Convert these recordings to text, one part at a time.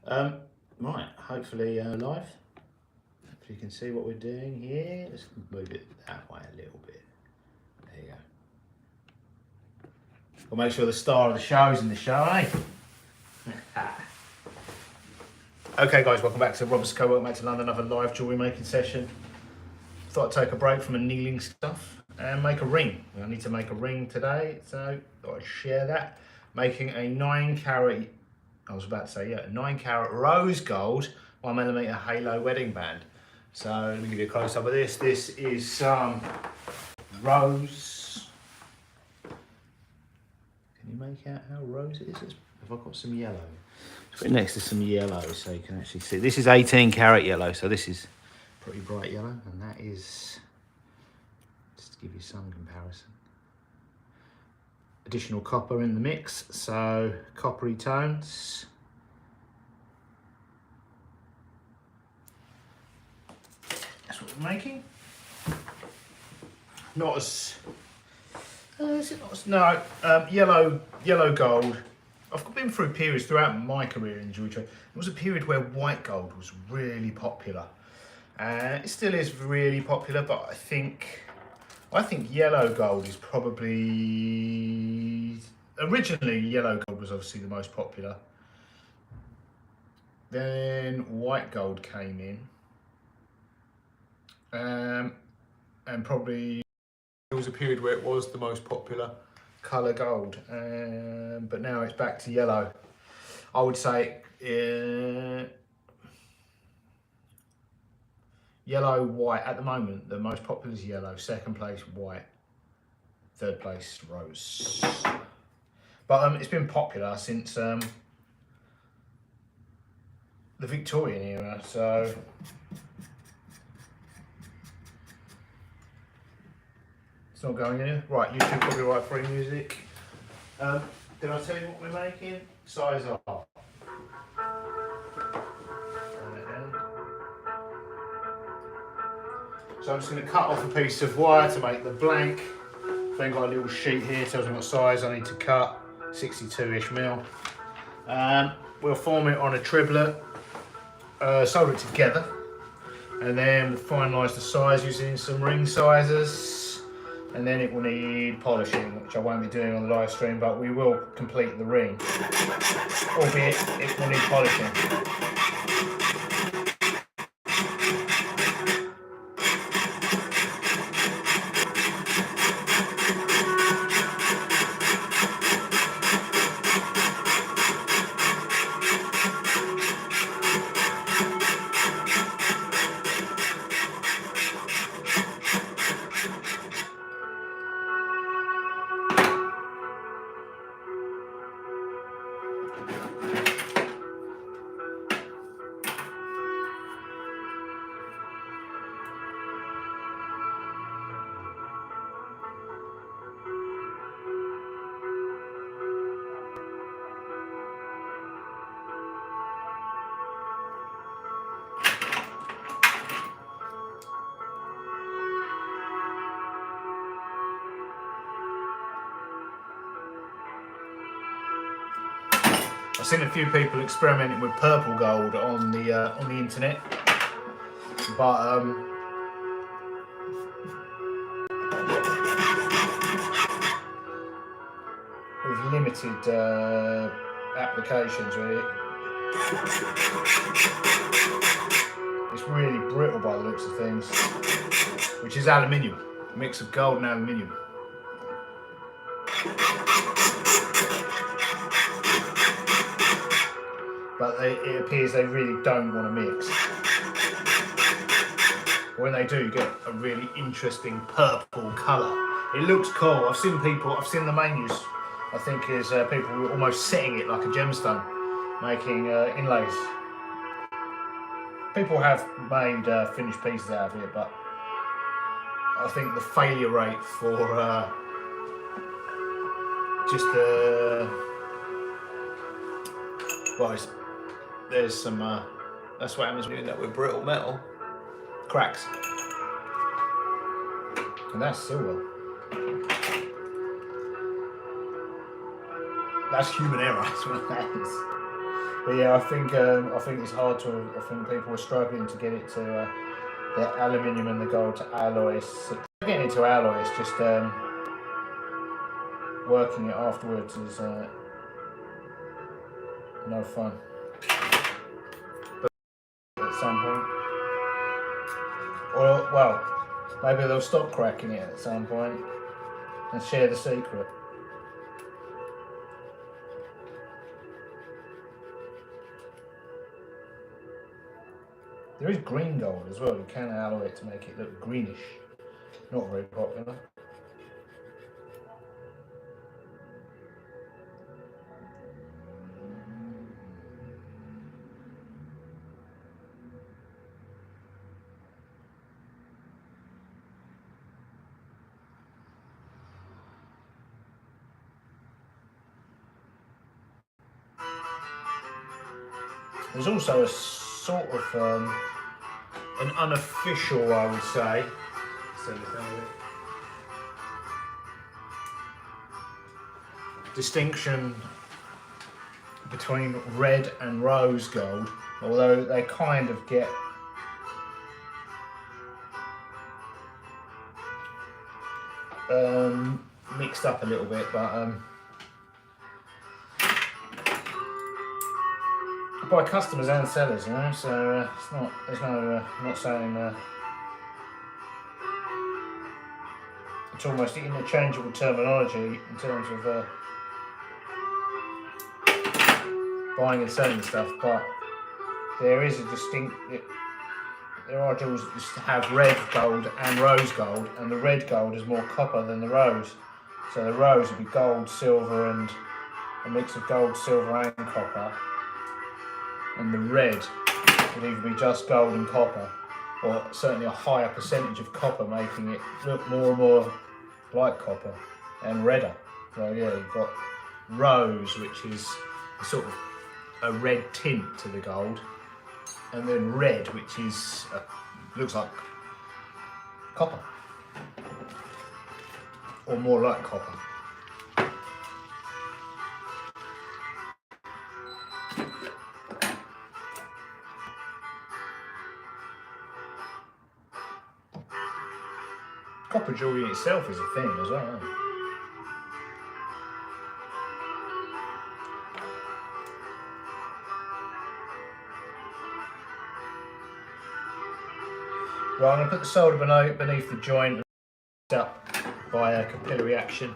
Right, hopefully live. Hopefully you can see what we're doing here. Let's move it that way a little bit. There you go. We'll make sure the star of the show is in the show, eh? Okay guys, welcome back to Robert's Co. Welcome back to London, another live jewellery making session. Thought I'd take a break from annealing stuff and make a ring. I need to make a ring today, so thought I'd share that. Making a 9 carat, I was about to say, yeah, 9 carat rose gold 1mm halo wedding band. So let me give you a close up of this. This is some rose. Can you make out how rose it is? Have I got some yellow? Put it next to some yellow so you can actually see. This is 18 carat yellow, so this is pretty bright yellow, and that is, just to give you some comparison. Additional copper in the mix, so coppery tones. That's what we're making. Not as, is it not as, no, yellow gold. I've been through periods throughout my career in jewelry trade. There was a period where white gold was really popular. It still is really popular, but I think yellow gold is probably, originally yellow gold was obviously the most popular. Then white gold came in, and probably there was a period where it was the most popular colour gold, but now it's back to yellow. I would say yellow, white at the moment. The most popular is yellow, second place white, third place rose. But it's been popular since the Victorian era, so it's not going anywhere. Right, YouTube copyright free music. Did I tell you what we're making? Size off. So I'm just going to cut off a piece of wire to make the blank. Then got a little sheet here, tells me what size I need to cut, 62-ish mil. We'll form it on a triplet, solder it together, and then we'll finalise the size using some ring sizers. And then it will need polishing, which I won't be doing on the live stream, but we will complete the ring, albeit it will need polishing. I've seen a few people experimenting with purple gold on the internet, but with limited applications really. It's really brittle by the looks of things, which is aluminium, a mix of gold and aluminium. But it appears they really don't want to mix. When they do, you get a really interesting purple colour. It looks cool. I've seen the main use, I think, is people almost setting it like a gemstone, making inlays. People have made finished pieces out of it, but I think the failure rate for just well, there's some, that's what happens when you end up with brittle metal. Cracks. And that's silver. That's human error, that's what that is. But yeah, I think it's hard to. I think people are struggling to get it to the aluminium and the gold to alloys. So getting it to alloys, just working it afterwards is no fun. But at some point, or well, maybe they'll stop cracking it at some point and share the secret. There is green gold as well. You can alloy it to make it look greenish. Not very popular. There's also a sort of an unofficial, I would say, distinction between red and rose gold, although they kind of get mixed up a little bit, but by customers and sellers, you know. So it's not. There's no. I'm not saying. It's almost interchangeable terminology in terms of buying and selling stuff, but there is a distinct. There are jewels that just have red gold and rose gold, and the red gold is more copper than the rose. So the rose would be gold, silver, and a mix of gold, silver, and copper. And the red would either be just gold and copper, or certainly a higher percentage of copper, making it look more and more like copper and redder. So yeah, you've got rose, which is sort of a red tint to the gold, and then red, which is looks like copper, or more like copper. Copper jewellery itself is a thing as well, isn't it? Right, I'm going to put the solder beneath the joint and up by capillary action.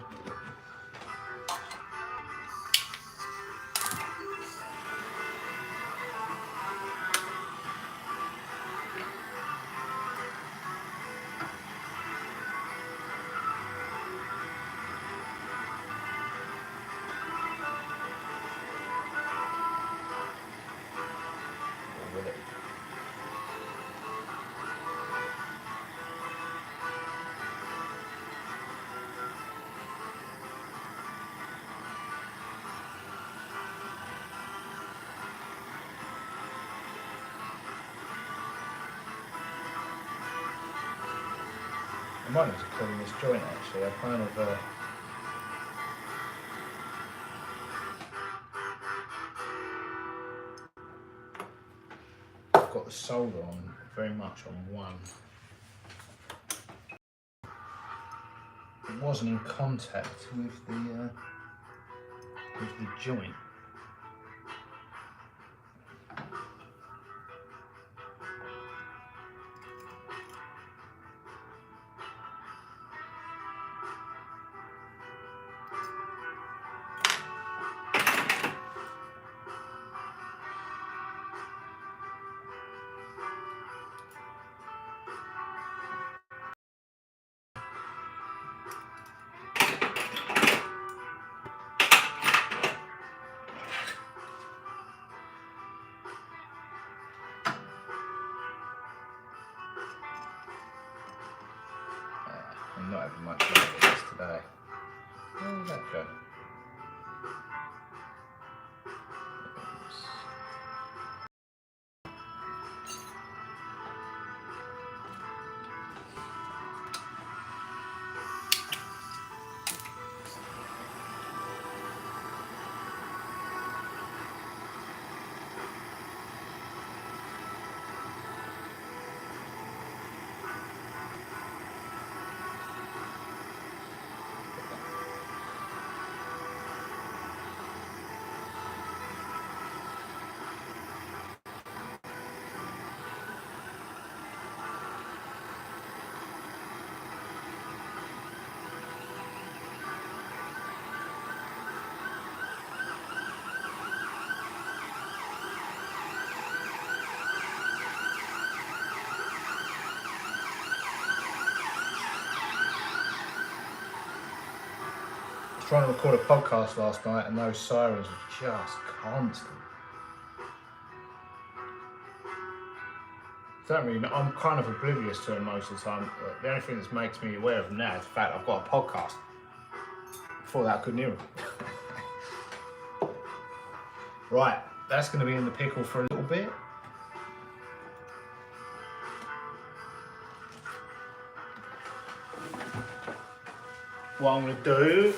I might need to clean this joint actually. I kind of got the solder on very much on one. It wasn't in contact with the joint. I'm not having much luck with this today. Where did that go? trying to record a podcast last night and those sirens were just constant. I'm kind of oblivious to them most of the time. The only thing that makes me aware of them now is the fact I've got a podcast. Before that I couldn't hear them. Right, that's going to be in the pickle for a little bit. What I'm going to do,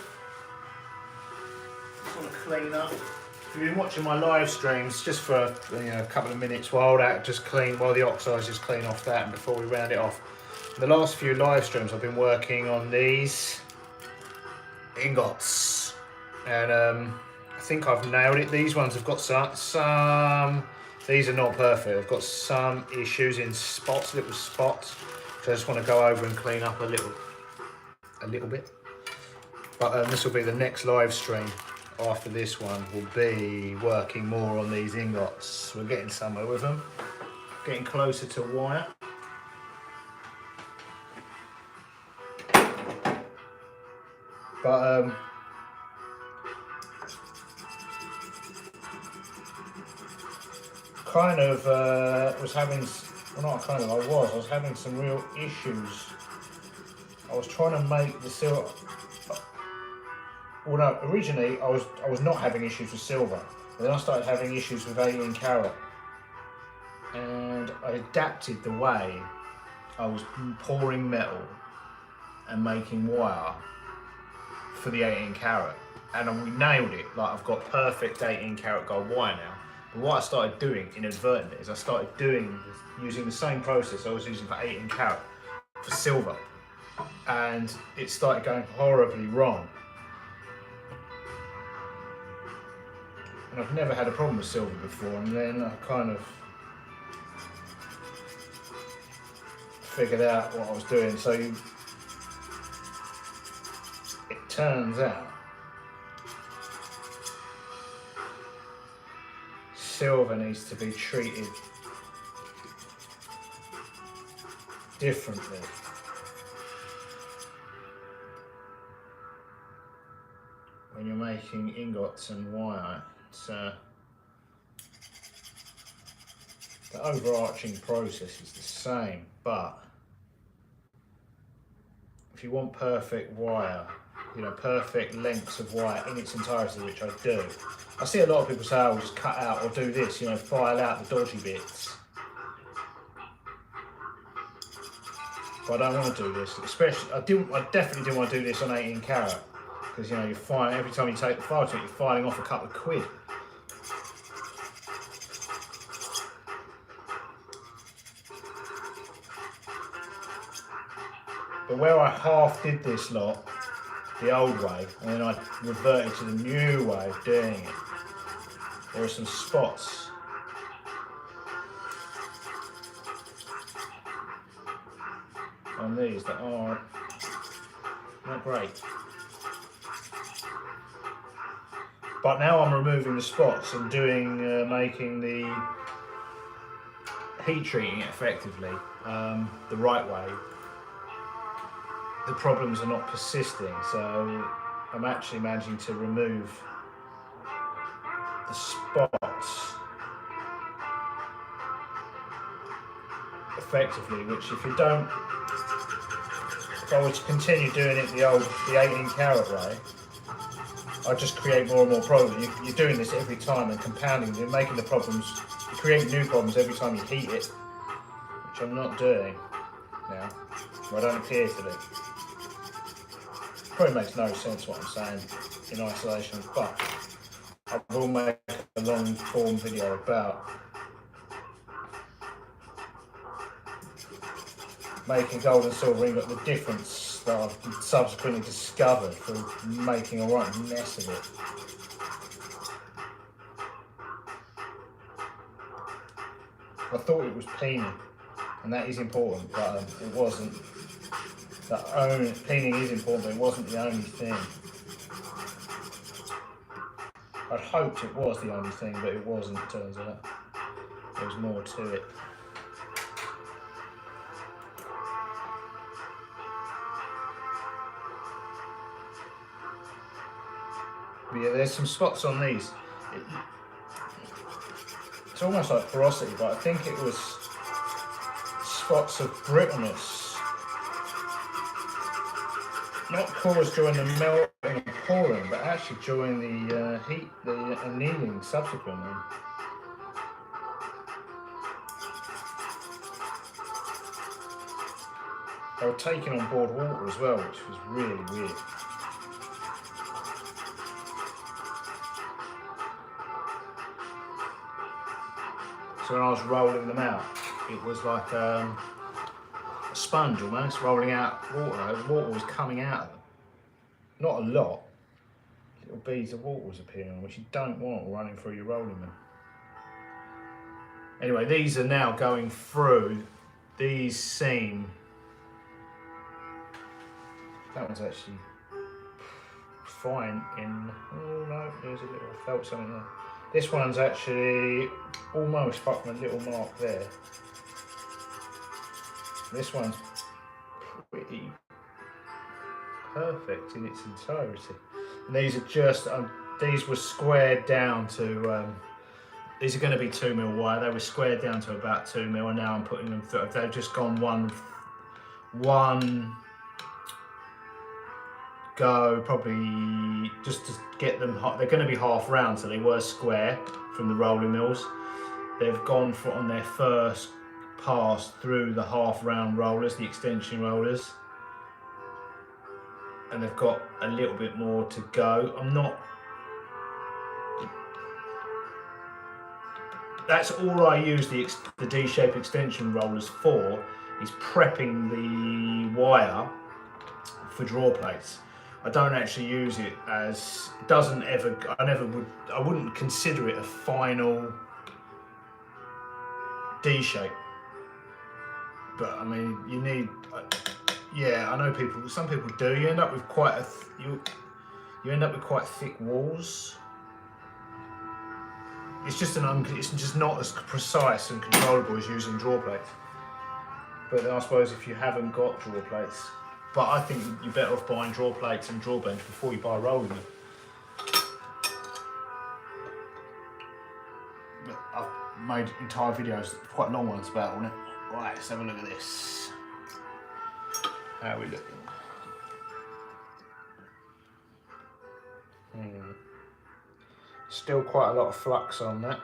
I want to clean up. If you've been watching my live streams, just for a couple of minutes while the oxides just clean off that, and before we round it off. The last few live streams I've been working on these ingots, and I think I've nailed it. These ones have got some. These are not perfect. I've got some issues in spots, little spots. So I just want to go over and clean up a little bit. But this will be the next live stream. After this one, will be working more on these ingots. We're getting somewhere with them. Getting closer to wire. But I was having some real issues. I was trying to make the silver. Well, no, originally I was not having issues with silver, but then I started having issues with 18 karat, and I adapted the way I was pouring metal and making wire for the 18 karat, and we nailed it. Like, I've got perfect 18 karat gold wire now. But what I started doing inadvertently is I started using the same process I was using for 18 karat for silver, and it started going horribly wrong. And I've never had a problem with silver before, and then I kind of figured out what I was doing. So it turns out silver needs to be treated differently. When you're making ingots and wire, the overarching process is the same, but if you want perfect wire, perfect lengths of wire in its entirety, which I do. I see a lot of people say, "I'll just cut out or do this," file out the dodgy bits. But I don't want to do this. Especially, I definitely didn't want to do this on 18 karat, because you're filing every time you take the file to it, you're filing off a couple of quid. But where I half did this lot the old way, and then I reverted to the new way of doing it, there are some spots on these that are not great. But now I'm removing the spots and making the heat treating it effectively the right way. The problems are not persisting, so I'm actually managing to remove the spots effectively, which if I were to continue doing it the 18 karat way, I'd just create more and more problems. You're doing this every time and compounding, you're making the problems, you create new problems every time you heat it, which I'm not doing now, or I don't appear to do. Probably makes no sense what I'm saying in isolation, but I will make a long form video about making gold and silver ingot, the difference that I've subsequently discovered through making a right mess of it. I thought it was peening, and that is important, but it wasn't. Peening is important, but it wasn't the only thing. I'd hoped it was the only thing, but it wasn't, turns out. There was more to it. But yeah, there's some spots on these. It's almost like porosity, but I think it was spots of brittleness, not caused during the melting and pouring, but actually during the heat, the annealing subsequently. They were taking on board water as well, which was really weird. So when I was rolling them out, it was like a sponge almost, rolling out water. The water was coming out of them. Not a lot. Little beads of water was appearing, which you don't want running through your rolling mill. Anyway, these are now going through. These seam. That one's actually fine in. Oh no, there's a little. I felt something there. This one's actually almost got a little mark there. This one's pretty perfect in its entirety. And these are just, these were squared down to, these are going to be 2mm wire. They were squared down to about 2mm, and now I'm putting them through. They've just gone one go, probably just to get them, they're going to be half round, so they were square from the rolling mills. They've gone for on their first pass through the half round rollers, the extension rollers, and they've got a little bit more to go. That's all I use the D-shape extension rollers for, is prepping the wire for draw plates. I don't actually use it as, it doesn't ever, I wouldn't consider it a final D-shape. But I mean, you need, yeah, I know some people do. You end up with quite you end up with quite thick walls. It's just it's just not as precise and controllable as using draw plates. But then I suppose if you haven't got draw plates, but I think you're better off buying draw plates and draw bench before you buy rolling them. But I've made entire videos, quite long ones about on it. Right, let's have a look at this. How are we looking? Still quite a lot of flux on that.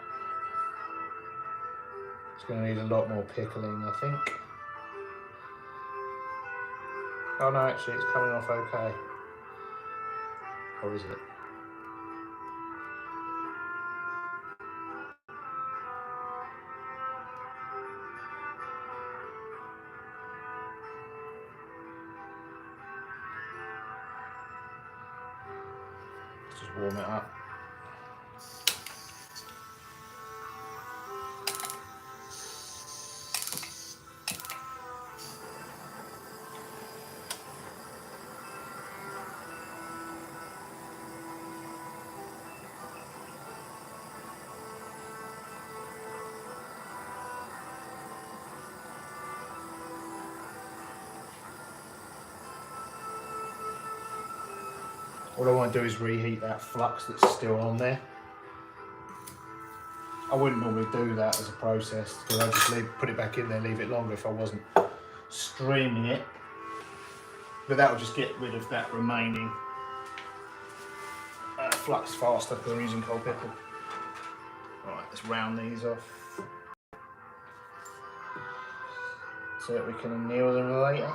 It's going to need a lot more pickling, I think. Oh no, actually it's coming off okay. Or is it? Let's just warm it up. All I want to do is reheat that flux that's still on there. I wouldn't normally do that as a process, because I just put it back in there, leave it longer if I wasn't streaming it. But that will just get rid of that remaining flux faster because I'm using cold pickle. Right, let's round these off so that we can anneal them later.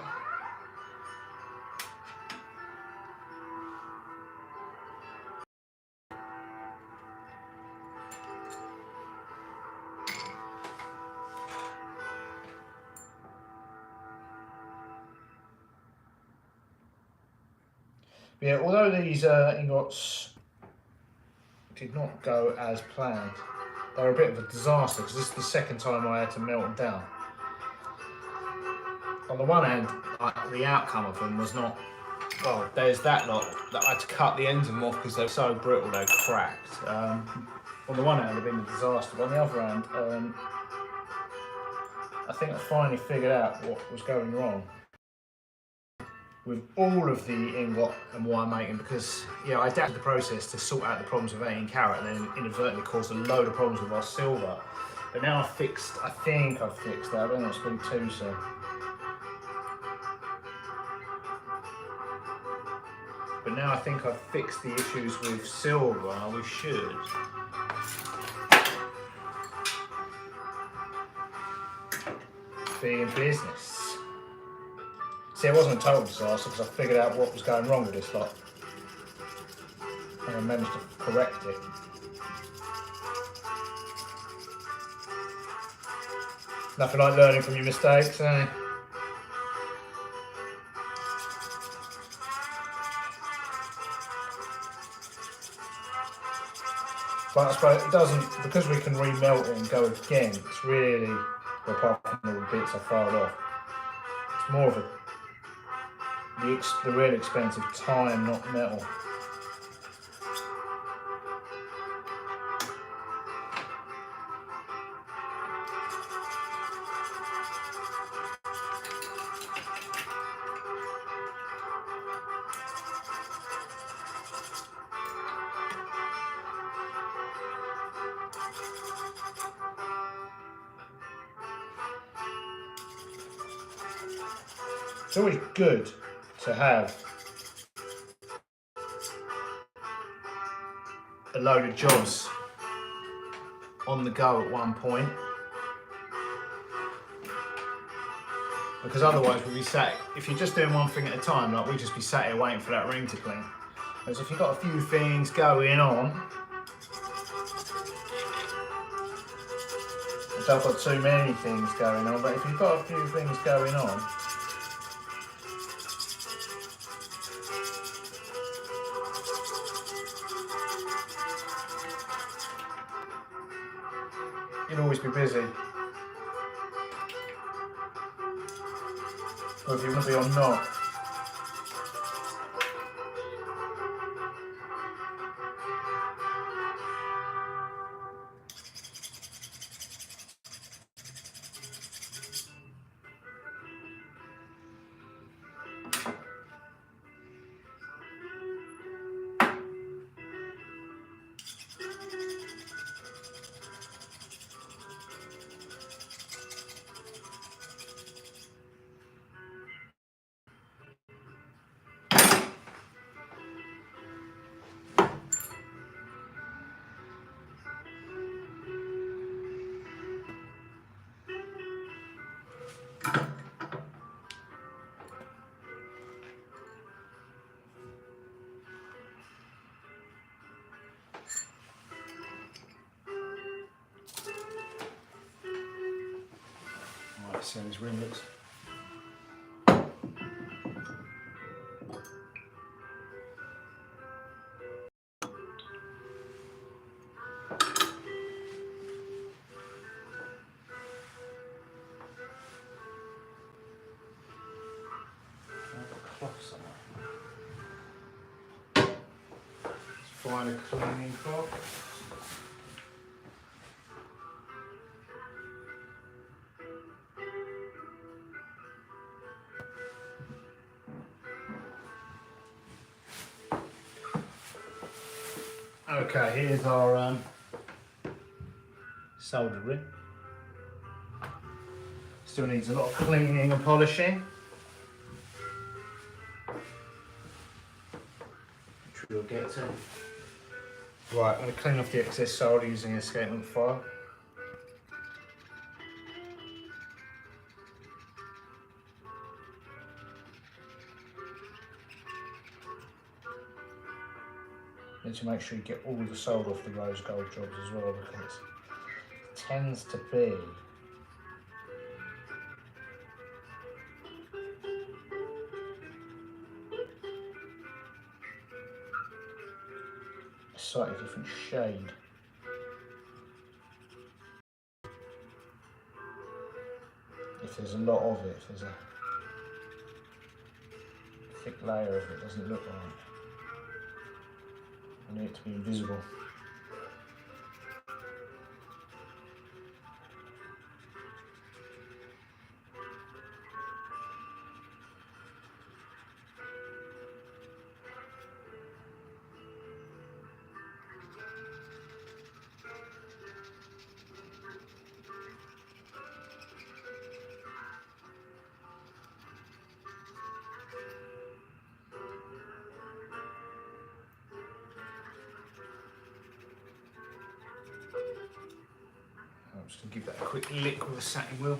Yeah, although these ingots did not go as planned, they were a bit of a disaster because this is the second time I had to melt them down. On the one hand, the outcome of them was not, well, there's that lot that I had to cut the ends of them off because they were so brittle they cracked. On the one hand, they've been a disaster, but on the other hand, I think I finally figured out what was going wrong. with all of the ingot and wire making, because I adapted the process to sort out the problems with 18 karat and then inadvertently caused a load of problems with our silver. But now I think I've fixed that. I don't want to speak too soon. But now I think I've fixed the issues with silver. We should be in business. See, it wasn't a total disaster because I figured out what was going wrong with this lot. And I managed to correct it. Nothing like learning from your mistakes, eh? But I suppose it doesn't, because we can remelt it and go again, it's really, well, apart from all the bits I filed off, it's more of the real expensive time, not metal. It's always good to have a load of jobs on the go at one point, because otherwise we'll be sat, if you're just doing one thing at a time, like we'll just be sat here waiting for that ring to clean. Whereas if you've got a few things going on, which I've got too many things going on, but if you've got a few things going on, you'll always be busy, whether you want to be or not. Right, see how this ring looks. Find a cleaning cloth. Okay, here's our solder ring. Still needs a lot of cleaning and polishing, which we'll get to. Right, I'm going to clean off the excess solder using an escapement file. Need to make sure you get all the solder off the rose gold jobs as well, because it tends to be a slightly different shade. If there's a lot of it, if there's a thick layer of it, doesn't look right. I need it to be invisible. just going to give that a quick lick with a satin wheel.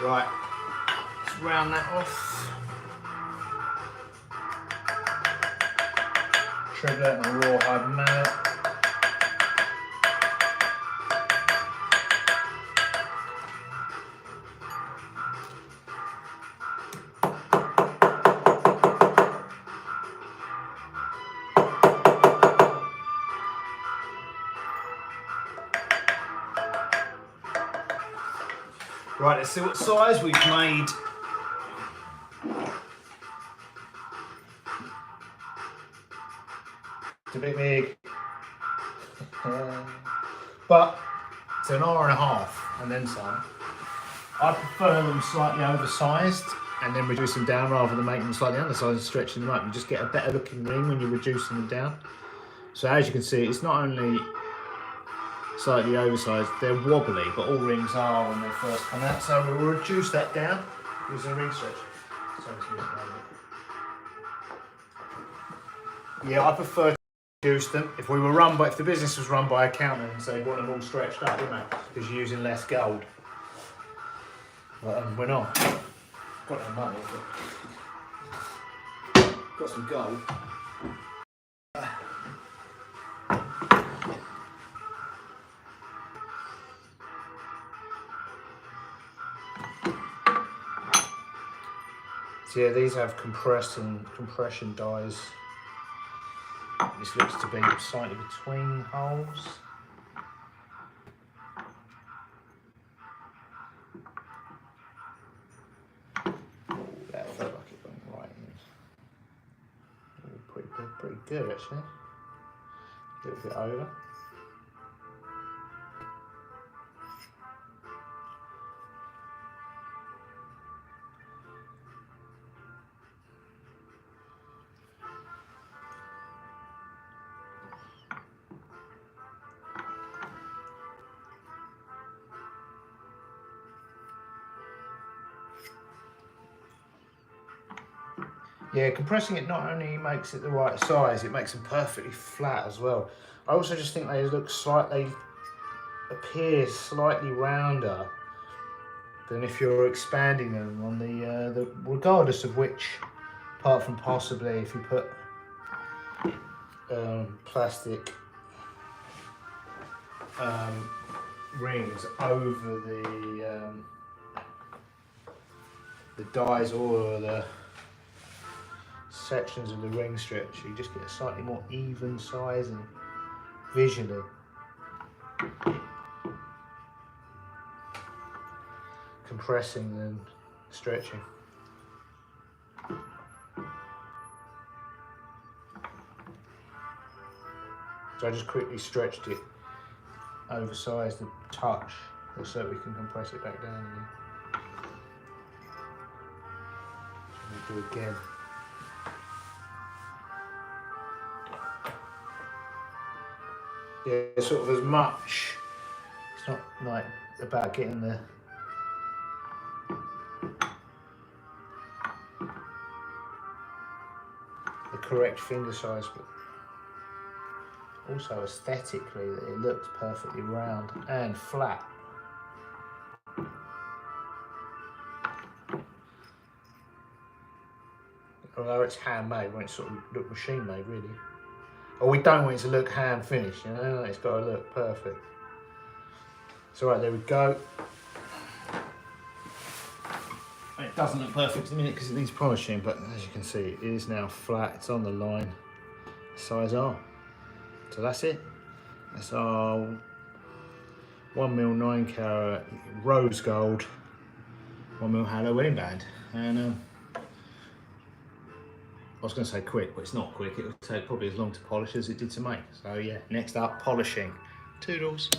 Right, let's round that off. Triplet and a rawhide mallet. Right, let's see what size we've made. It's a bit big. But it's an hour and a half and then some. I prefer them slightly oversized and then reduce them down rather than making them slightly undersized and stretching them up. You just get a better looking ring when you're reducing them down. So as you can see, it's not only slightly oversized, they're wobbly, but all rings are when they first come out. So we'll reduce that down using a ring stretch. Yeah, I prefer to reduce them. If the business was run by accountants, they'd want them all stretched up, wouldn't they? Because you're using less gold. But we're not. Got no money, but got some gold. So yeah, these have compression dies. This looks to be slightly between holes. Oh, that felt like it went right in. Pretty good actually. A little bit over. Yeah, compressing it not only makes it the right size, it makes them perfectly flat as well. I also just think they appear slightly rounder than if you're expanding them on the regardless of which, apart from possibly if you put plastic rings over the dies or the sections of the ring stretch, you just get a slightly more even sizing visually. Compressing than stretching. So I just quickly stretched it, oversized the touch, so that we can compress it back down again. So we'll do again. Yeah, sort of as much. It's not like about getting the correct finger size, but also aesthetically that it looks perfectly round and flat. Although it's handmade, when it sort of look machine made really. Or we don't want it to look hand finished, you know, it's got to look perfect. So right, there we go. It doesn't look perfect in a minute because it needs polishing, but as you can see, it is now flat, it's on the line, size R. So that's it. That's our 1mm 9-carat rose gold 1mm Halloween band. And I was going to say quick, but it's not quick. It will take probably as long to polish as it did to make. So yeah, next up, polishing. Toodles.